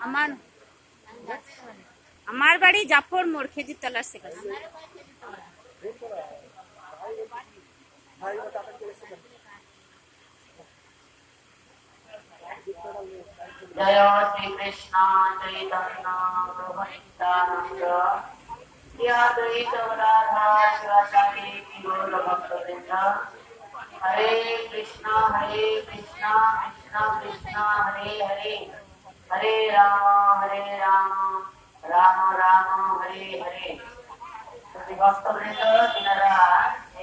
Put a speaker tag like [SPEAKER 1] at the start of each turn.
[SPEAKER 1] আমার আমার বাড়ি জাফর মোড়, খেজির তলার সেখানে।
[SPEAKER 2] जय श्री कृष्ण चैतन्य प्रभु नित्यानंद श्री अद्वैत राधा शिवाचार्य गौर भक्तवृंद। हरे कृष्णा कृष्णा कृष्णा हरे हरे, हरे राम राम राम हरे हरे। भक्तवृंद,